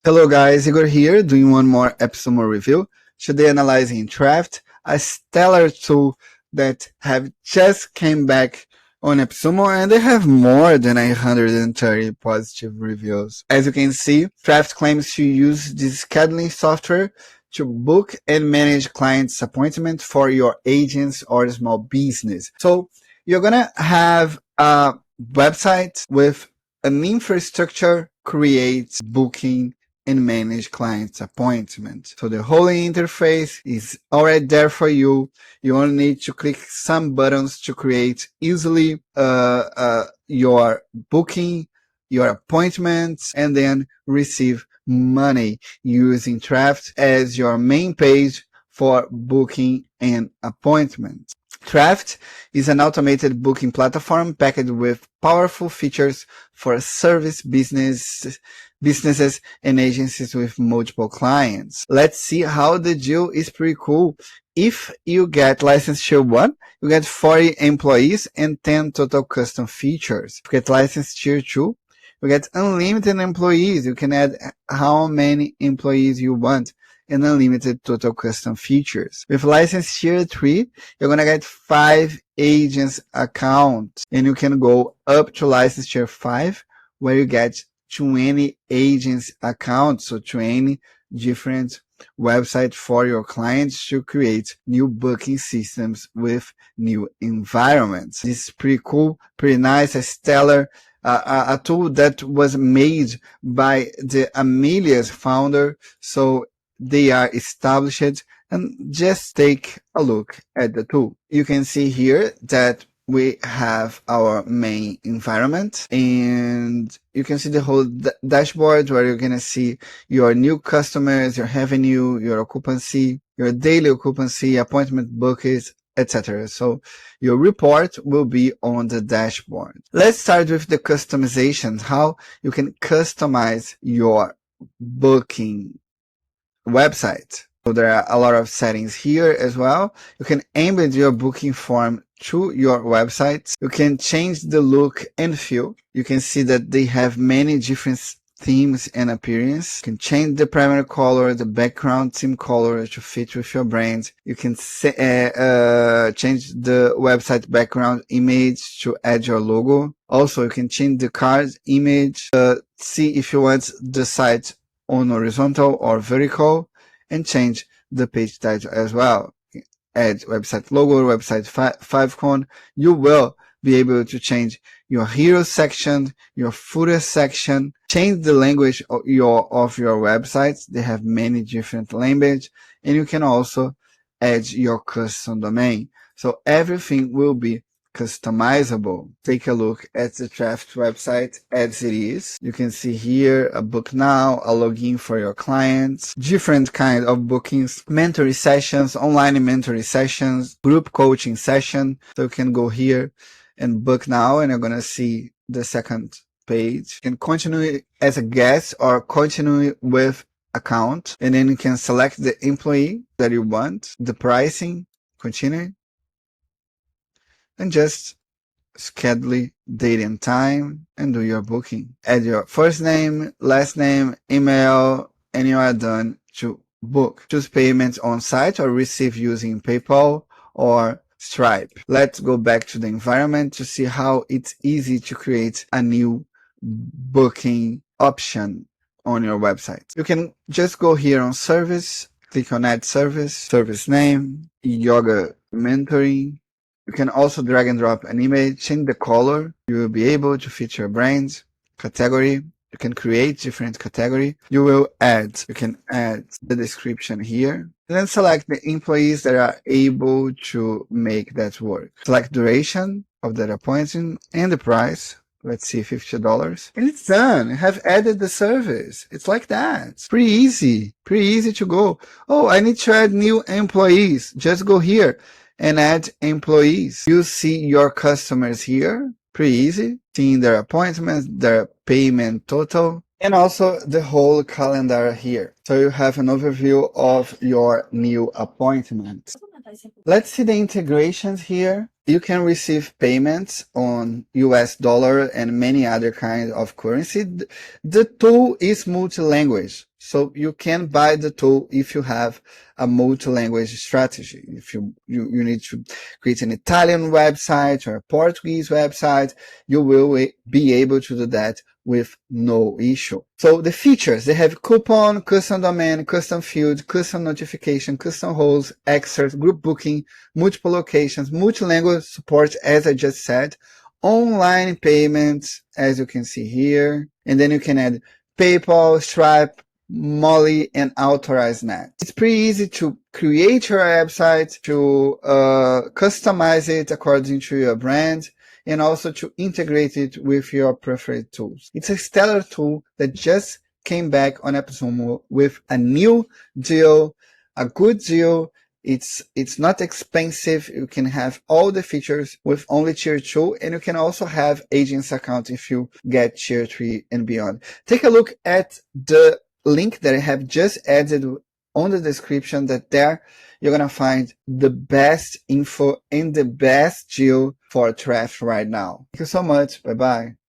Hello guys, Igor here doing one more AppSumo review. Today analyzing Trafft, a stellar tool that have just came back on AppSumo and they have more than 130 positive reviews. As you can see, Trafft claims to use this scheduling software to book and manage clients' appointments for your agents or small business. So you're gonna have a website with an infrastructure creates booking and manage clients' appointments. So the whole interface is already there for you. You only need to click some buttons to create easily your booking, your appointments, and then receive money using Trafft as your main page for booking and appointments. Trafft is an automated booking platform packed with powerful features for service businesses and agencies with multiple clients. Let's see how the deal is pretty cool. If you get license tier 1, you get 40 employees and 10 total custom features. If you get license tier 2, you get unlimited employees. You can add how many employees you want and unlimited total custom features. With license tier 3, you're gonna get 5 agents accounts, and you can go up to license tier 5, where you get 20 agents accounts, so 20 different websites for your clients to create new booking systems with new environments. This is pretty cool, pretty nice, a stellar a tool that was made by the Amelia's founder, so they are established. And just take a look at the tool. You can see here that we have our main environment, and you can see the whole dashboard where you're going to see your new customers, your revenue, your occupancy, your daily occupancy, appointment bookings, etc. So your report will be on the dashboard. Let's start with the customizations, how you can customize your booking website. So there are a lot of settings here as well. You can embed your booking form to your website. You can change the look and feel. You can see that they have many different themes and appearance. You can change the primary color, the background theme color to fit with your brand. You can change the website background image to add your logo. Also, you can change the card image, see if you want the site on horizontal or vertical, and change the page title as well. Add website logo, website favicon. You will be able to change your hero section, your footer section, change the language of your websites. They have many different languages, and you can also add your custom domain. So everything will be customizable. Take a look at the Trafft website as it is. You can see here a book now, a login for your clients, different kind of bookings, mentoring sessions, online mentoring sessions, group coaching session. So you can go here and book now, and you're gonna see the second page. You can continue as a guest or continue with account, and then you can select the employee that you want, the pricing, continue, and just schedule date and time and do your booking. Add your first name, last name, email, and you are done to book. Choose payments on site or receive using PayPal or Stripe. Let's go back to the environment to see how it's easy to create a new booking option on your website. You can just go here on service, click on add service, service name, yoga mentoring. You can also drag and drop an image, change the color. You will be able to fit your brand, category. You can create different category. You can add the description here. And then select the employees that are able to make that work. Select duration of that appointment and the price. Let's see, $50. And it's done. I have added the service. It's like that. Pretty easy to go. Oh, I need to add new employees. Just go here and add employees. You see your customers here. Pretty easy. Seeing their appointments, their payment total, and also the whole calendar here. So you have an overview of your new appointments. Let's see the integrations here. You can receive payments on US dollar and many other kinds of currency. The tool is multi-language. So you can buy the tool if you have a multi-language strategy. If you need to create an Italian website or a Portuguese website, you will be able to do that with no issue. So the features, they have coupon, custom domain, custom field, custom notification, custom roles, excerpt, group booking, multiple locations, multi-language support, as I just said, online payments, as you can see here, and then you can add PayPal, Stripe, Molly, and AuthorizeNet. It's pretty easy to create your website, to customize it according to your brand, and also to integrate it with your preferred tools. It's a stellar tool that just came back on AppSumo with a new deal, a good deal. It's not expensive. You can have all the features with only tier 2, and you can also have agents account if you get tier 3 and beyond. Take a look at the link that I have just added on the description. That there you're gonna find the best info and the best deal for Trafft right now. Thank you so much. Bye bye.